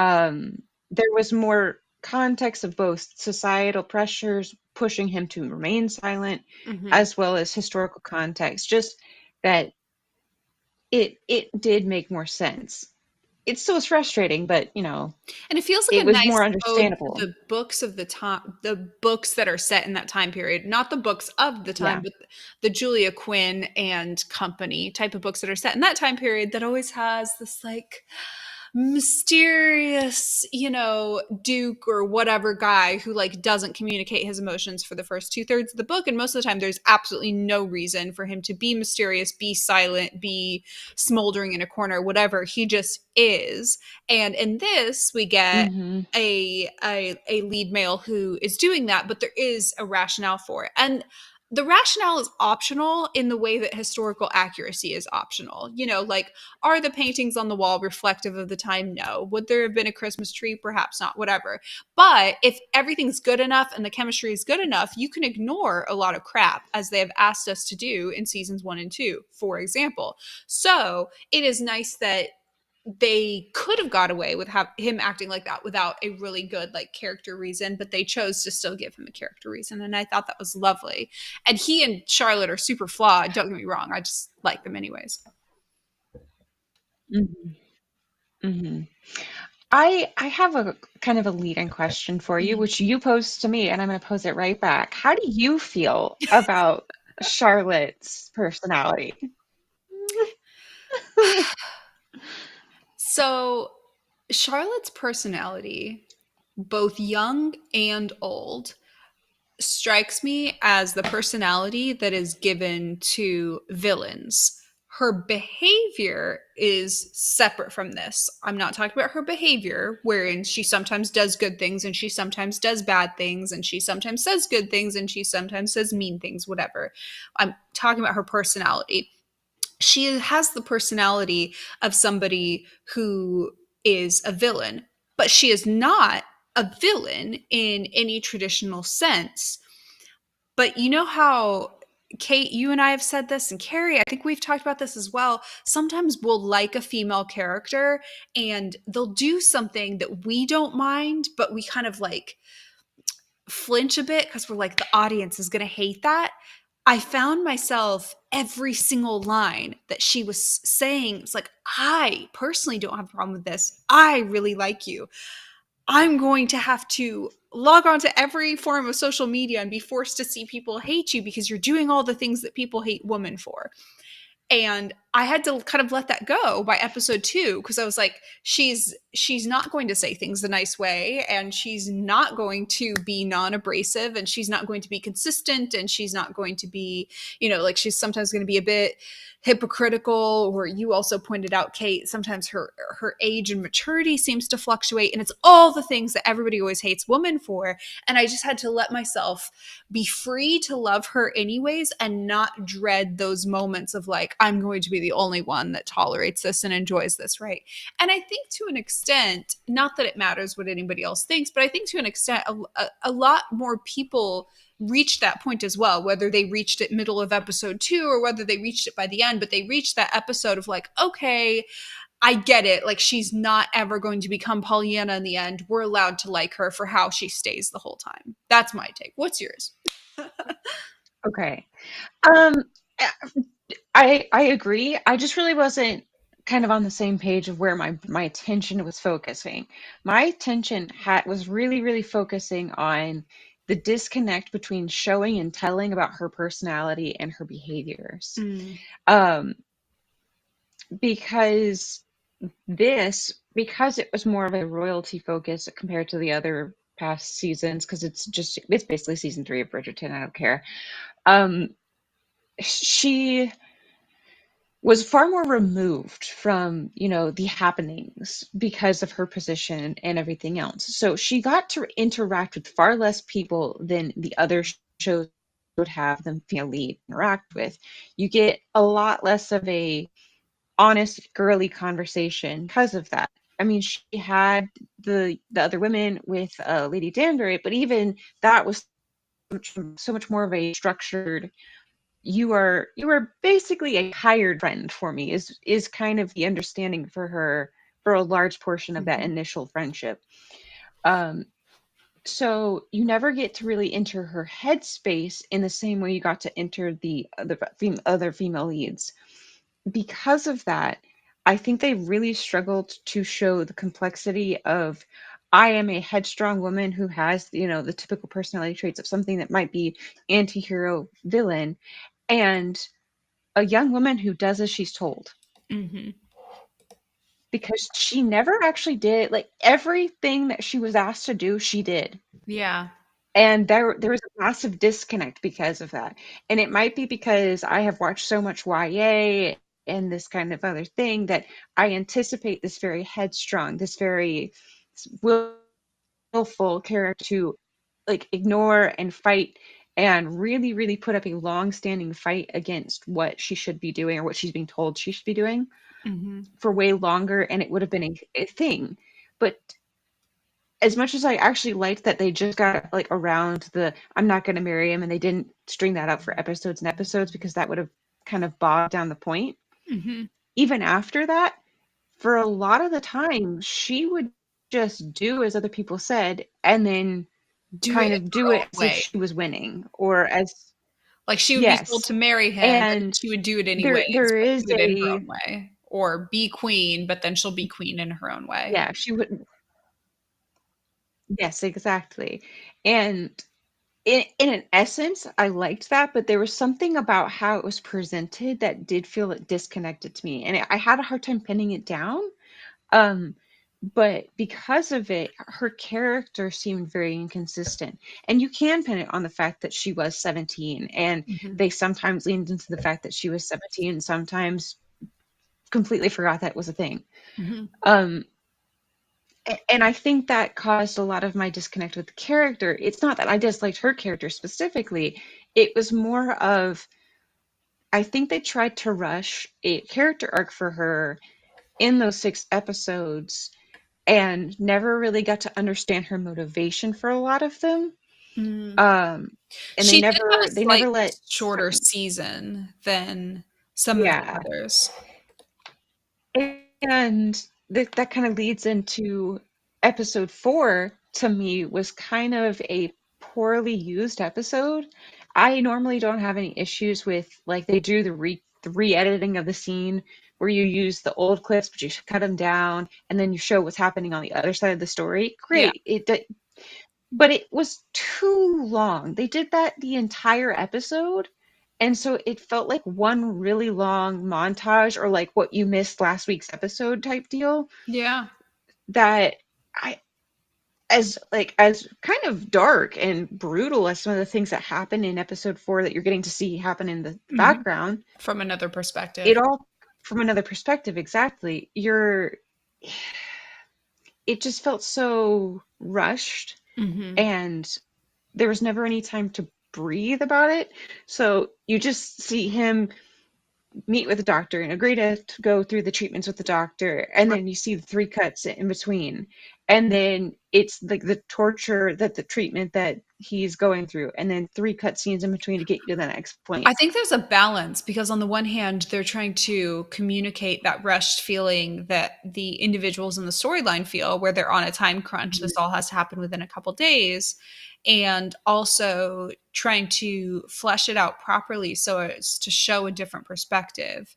There was more context of both societal pressures pushing him to remain silent, Hmm. as well as historical context. Just that it did make more sense. It still was frustrating, but And it feels it like a was more nice ode to understandable. the books of the time, the books that are set in that time period, not the books of the time, Yeah. but the Julia Quinn and company type of books that are set in that time period that always has this like mysterious, duke or whatever guy who like doesn't communicate his emotions for the first two-thirds of the book. And most of the time, there's absolutely no reason for him to be mysterious, be silent, be smoldering in a corner, whatever. He just is. And in this, we get Hmm. a lead male who is doing that, but there is a rationale for it. And the rationale is optional in the way that historical accuracy is optional. Like, are the paintings on the wall reflective of the time? No. Would there have been a Christmas tree? Perhaps not, whatever. But if everything's good enough and the chemistry is good enough, you can ignore a lot of crap, as they have asked us to do in seasons 1 and 2, for example. So it is nice that they could have got away with him acting like that without a really good like character reason, but they chose to still give him a character reason, and I thought that was lovely. And he and Charlotte are super flawed, don't get me wrong, I just like them anyways. Hmm. Hmm. I have a kind of a leading question for you, Mhm. which you posed to me, and I'm going to pose it right back. How do you feel about Charlotte's personality? So Charlotte's personality, both young and old, strikes me as the personality that is given to villains. Her behavior is separate from this. I'm not talking about her behavior, wherein she sometimes does good things and she sometimes does bad things and she sometimes says good things and she sometimes says mean things, whatever. I'm talking about her personality. She has the personality of somebody who is a villain, but she is not a villain in any traditional sense. But you know how, Kate, you and I have said this, and Carey, I think we've talked about this as well. Sometimes we'll like a female character and they'll do something that we don't mind, but we kind of like flinch a bit because we're like, the audience is going to hate that. I found myself every single line that she was saying. It's like, I personally don't have a problem with this. I really like you. I'm going to have to log on to every form of social media and be forced to see people hate you because you're doing all the things that people hate women for. And I had to kind of let that go by episode 2 because I was like, she's not going to say things the nice way, and she's not going to be non-abrasive, and she's not going to be consistent, and she's not going to be, like, she's sometimes going to be a bit hypocritical. Or you also pointed out, Kate, sometimes her age and maturity seems to fluctuate, and it's all the things that everybody always hates women for. And I just had to let myself be free to love her anyways, and not dread those moments of like, I'm going to be the only one that tolerates this and enjoys this, right? And I think to an extent, not that it matters what anybody else thinks, but I think to an extent, a lot more people reached that point as well, whether they reached it middle of episode 2 or whether they reached it by the end, but they reached that episode of like, okay, I get it. Like, she's not ever going to become Pollyanna in the end. We're allowed to like her for how she stays the whole time. That's my take. What's yours? Okay. I agree. I just really wasn't kind of on the same page of where my attention was focusing. My attention was really, really focusing on the disconnect between showing and telling about her personality and her behaviors. Because it was more of a royalty focus compared to the other past seasons, because it's basically season 3 of Bridgerton. I don't care. She was far more removed from, the happenings because of her position and everything else. So she got to interact with far less people than the other shows would have them female lead interact with. You get a lot less of a honest, girly conversation because of that. I mean, she had the other women with Lady Danbury, but even that was so much more of a structured, you are basically a hired friend for me, is kind of the understanding for her for a large portion of that initial friendship. So you never get to really enter her headspace in the same way you got to enter the other female leads. Because of that, I think they really struggled to show the complexity of, I am a headstrong woman who has, the typical personality traits of something that might be anti-hero villain, and a young woman who does as she's told. Because she never actually did, like, everything that she was asked to do, she did. Yeah. And there was a massive disconnect because of that. And it might be because I have watched so much YA and this kind of other thing that I anticipate this very headstrong, this very willful character to, like, ignore and fight and really, really put up a long-standing fight against what she should be doing or what she's being told she should be doing for way longer, and it would have been a thing. But as much as I actually liked that they just got, like, around the I'm not going to marry him, and they didn't string that up for episodes and episodes because that would have kind of bogged down the point. Even after that, for a lot of the time, she would just do as other people said and then do it as if she was winning, or as like she would be told to marry him, and but she would do it anyways. There is do it in her own way, or be queen, but then she'll be queen in her own way. Yeah, she would. Yes, exactly. And in an essence, I liked that, but there was something about how it was presented that did feel disconnected to me, and I had a hard time pinning it down. But because of it, her character seemed very inconsistent. And you can pin it on the fact that she was 17, and they sometimes leaned into the fact that she was 17, and sometimes completely forgot that was a thing. And I think that caused a lot of my disconnect with the character. It's not that I disliked her character specifically. It was more of, I think they tried to rush a character arc for her in those 6 episodes and never really got to understand her motivation for a lot of them. And she they never let shorter season than some of the others. And that kind of leads into episode 4. To me, was kind of a poorly used episode. I normally don't have any issues with, like, they do the re-editing of the scene where you use the old clips, but you cut them down and then you show what's happening on the other side of the story. Great. But it was too long. They did that the entire episode, And so it felt like one really long montage, or like what you missed last week's episode type deal, Yeah. that I as kind of dark and brutal as some of the things that happen in episode 4 that you're getting to see happen in the Hmm. background, From another it perspective. all from another perspective, exactly. It just felt so rushed, Hmm. and there was never any time to breathe about it. So you just see him meet with the doctor and agree to go through the treatments with the doctor, and then you see the 3 cuts in between, and then it's like the torture, that the treatment that he's going through, and then 3 cut scenes in between to get you to the next point. I think there's a balance because on the one hand, they're trying to communicate that rushed feeling that the individuals in the storyline feel, where they're on a time crunch. This all has to happen within a couple days. And also trying to flesh it out properly so as to show a different perspective.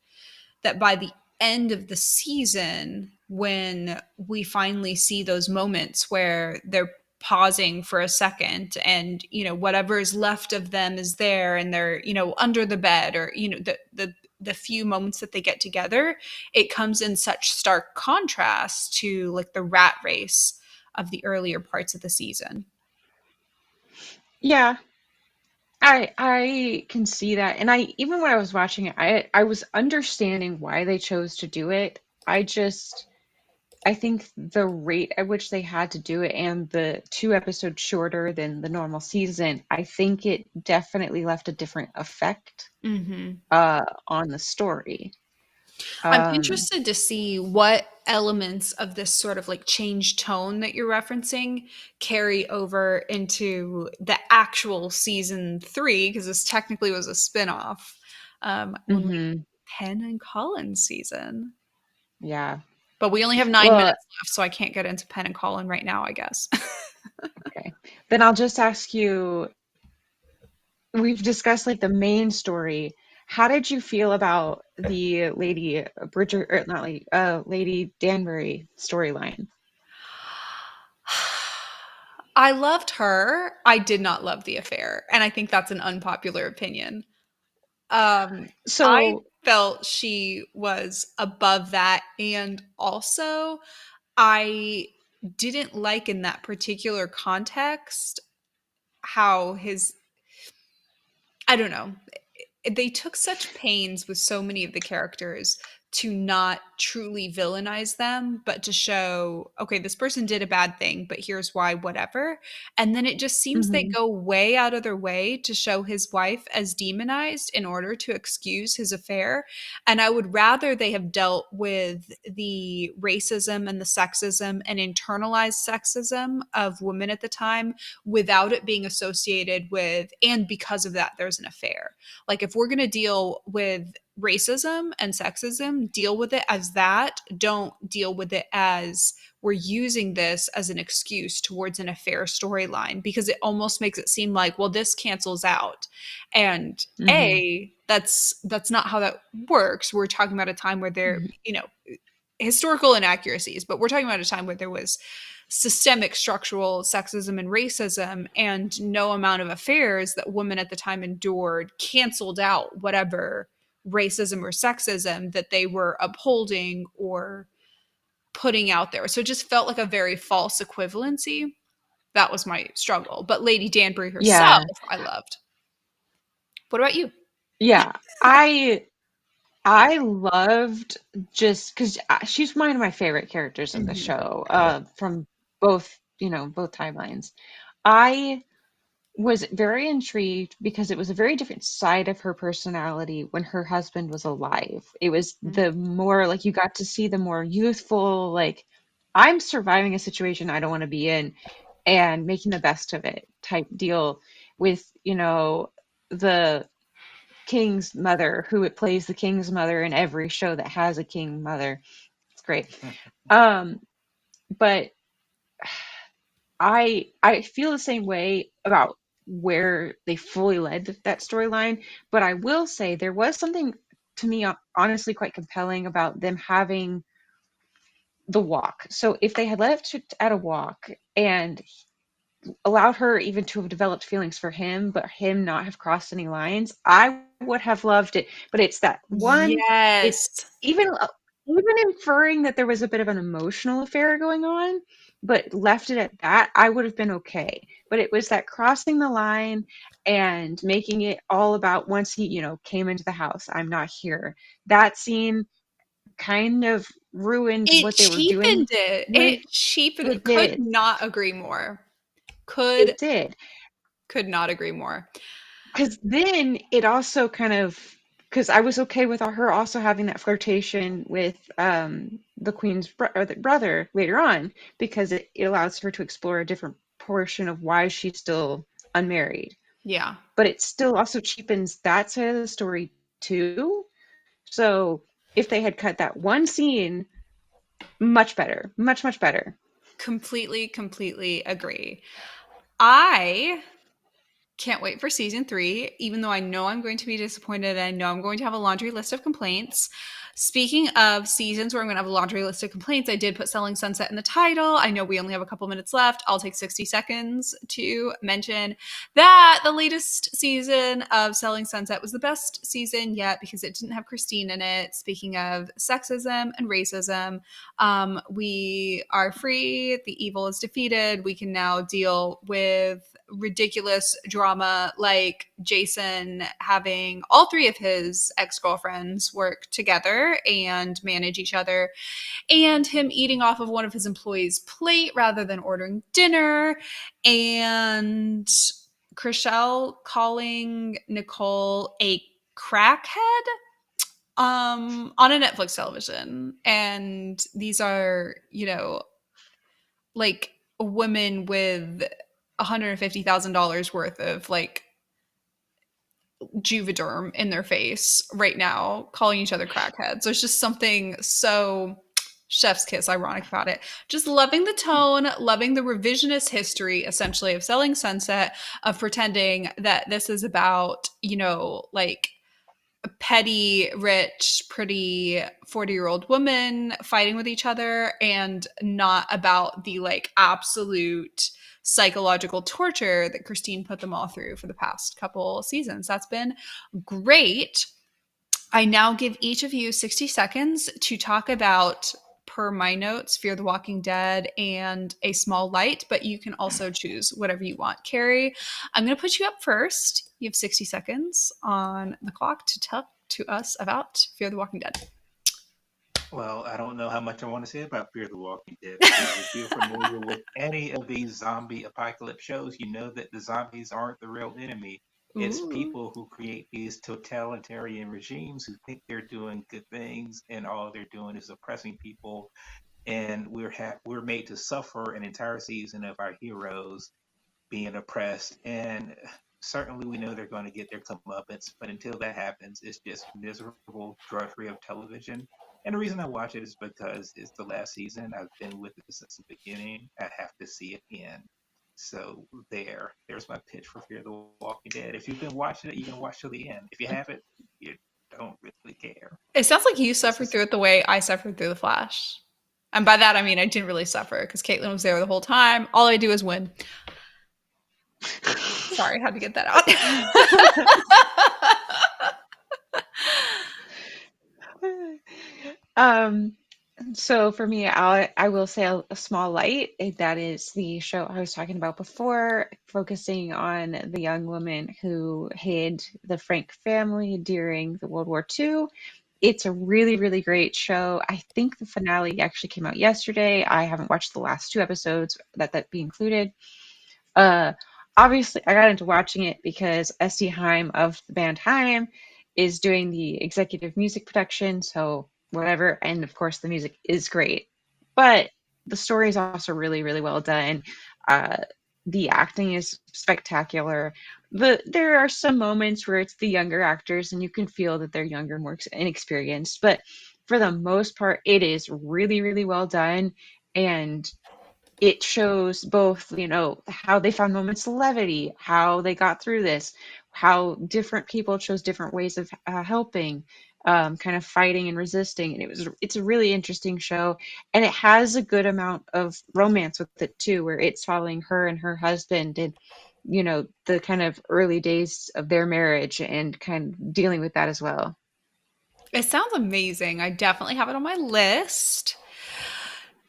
That by the end of the season, when we finally see those moments where they're pausing for a second and whatever is left of them is there and they're under the bed, or the few moments that they get together, it comes in such stark contrast to like the rat race of the earlier parts of the season. Yeah, I can see that, and I even when I was watching it, I was understanding why they chose to do it. I think the rate at which they had to do it, and the 2 episodes shorter than the normal season, I think it definitely left a different effect Mm-hmm. on the story. I'm Um, interested to see what elements of this sort of like change tone that you're referencing carry over into the actual season 3, because this technically was a spin-off, when we mhm, Penn and Collins season. yeah. But we only have 9 Well, minutes left, so I can't get into Penn and Collin right now, I guess. okay. Then I'll just ask you, we've discussed like the main story. How did you feel about the Lady Bridger, or not Lady, Lady Danbury storyline? I loved her. I did not love the affair, and I think that's an unpopular opinion. I So, felt she was above that, and also I didn't like in that particular context how his I don't know. They took such pains with so many of the characters to not truly villainize them, but to show, okay, this person did a bad thing, but here's why, whatever. And then it just seems they mhm, go way out of their way to show his wife as demonized in order to excuse his affair. And I would rather they have dealt with the racism and the sexism and internalized sexism of women at the time without it being associated with, and because of that, there's an affair. Like, if we're going to deal with racism and sexism, deal with it as that. Don't deal with it as we're using this as an excuse towards an affair storyline, because it almost makes it seem like, well, this cancels out. And mhm, that's not how that works. We're talking about a time where there, mhm, historical inaccuracies, but we're talking about a time where there was systemic structural sexism and racism, and no amount of affairs that women at the time endured canceled out whatever racism or sexism that they were upholding or putting out there. So it just felt like a very false equivalency. That was my struggle. But Lady Danbury herself, yeah, I loved. What about you? yeah. I loved, just because she's one of my favorite characters in the Mm-hmm. show, from both timelines. I was very intrigued because it was a very different side of her personality when her husband was alive. It was the more like, you got to see the more youthful, like, I'm surviving a situation I don't want to be in and making the best of it type deal, with, the king's mother, who it plays the king's mother in every show that has a king mother. It's great. Um, but I feel the same way about where they fully led that storyline, but I will say there was something, to me, honestly quite compelling about them having the walk. So if they had left it at a walk, and allowed her even to have developed feelings for him, but him not have crossed any lines. I would have loved it, but it's that one. It's Yes. even inferring that there was a bit of an emotional affair going on, but left it at that. I would have been okay. But it was that crossing the line and making it all about once he, came into the house. I'm not here. That scene kind of ruined It what they were doing cheapened it. with. It cheapened. It Could did. not agree more. Could It did. could not agree more. Because then it also kind of, because I was okay with her also having that flirtation with the queen's or the brother later on, because it allows her to explore a different portion of why she's still unmarried. Yeah. But it still also cheapens that side of the story too. So if they had cut that one scene, much better, much better. Completely agree. I can't wait for season 3, even though I know I'm going to be disappointed. I know I'm going to have a laundry list of complaints. Speaking of seasons where I'm going to have a laundry list of complaints, I did put Selling Sunset in the title. I know we only have a couple minutes left. I'll take 60 seconds to mention that the latest season of Selling Sunset was the best season yet because it didn't have Christine in it. Speaking of sexism and racism, we are free. The evil is defeated. We can now deal with ridiculous drama like Jason having all 3 of his ex-girlfriends work together and manage each other, and him eating off of one of his employees' plate rather than ordering dinner, and Chriselle calling Nicole a crackhead on a Netflix television. And these are, like women with $150,000 worth of like Juvederm in their face right now, calling each other crackheads. There's just something so chef's kiss ironic about it. Just loving the tone, loving the revisionist history essentially of Selling Sunset, of pretending that this is about, like petty, rich, pretty 40-year-old women fighting with each other, and not about the like absolute psychological torture that Christine put them all through for the past couple seasons. That's been great. I now give each of you 60 seconds to talk about, per my notes, Fear the Walking Dead and A Small Light, but you can also choose whatever you want. Carey, I'm going to put you up first. You have 60 seconds on the clock to talk to us about Fear the Walking Dead. Well, I don't know how much I want to say about Fear the Walking Dead, because if you're familiar with any of these zombie apocalypse shows, you know that the zombies aren't the real enemy. It's Ooh. people who create these totalitarian regimes who think they're doing good things, and all they're doing is oppressing people. And we're made to suffer an entire season of our heroes being oppressed. And certainly we know they're going to get their comeuppance, but until that happens, it's just miserable drudgery of television. And the reason I watch it is because it's the last season. I've been with it since the beginning. I have to see it end. So there's my pitch for Fear the Walking Dead. If you've been watching it, you can watch till the end. If you haven't, you don't really care. It sounds like you It's suffered just, through it the way I suffered through The Flash. And by that, I mean I didn't really suffer because Caitlin was there the whole time. All I do is win. Sorry, had to get that out. um, so for me, I will say a Small Light. That is the show I was talking about before, focusing on the young woman who hid the Frank family during the World War II. It's a really great show. I think the finale actually came out yesterday. I haven't watched the last 2 episodes, that be included. Uh, Obviously, I got into watching it because S.D. Heim of the band Heim is doing the executive music production, so whatever. And of course, the music is great, but the story is also really well done. Uh, the acting is spectacular. There are some moments where it's the younger actors, and you can feel that they're younger, more inexperienced, but for the most part, it is really well done. And it shows both, how they found moments of levity, how they got through this, how different people chose different ways of helping. kind of fighting and resisting. And it's a really interesting show, and it has a good amount of romance with it too, where it's following her and her husband, and the kind of early days of their marriage and kind of dealing with that as well. It sounds amazing. I definitely have it on my list.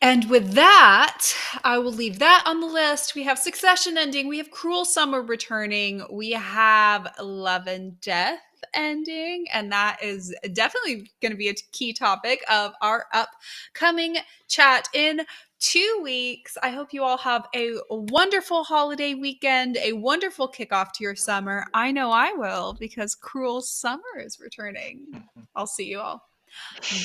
And with that, I will leave that on the list. We have Succession ending. We have Cruel Summer returning. We have Love and Death ending. And that is definitely going to be a key topic of our upcoming chat in 2 weeks. I hope you all have a wonderful holiday weekend, a wonderful kickoff to your summer. I know I will, because Cruel Summer is returning. I'll see you all. Bye.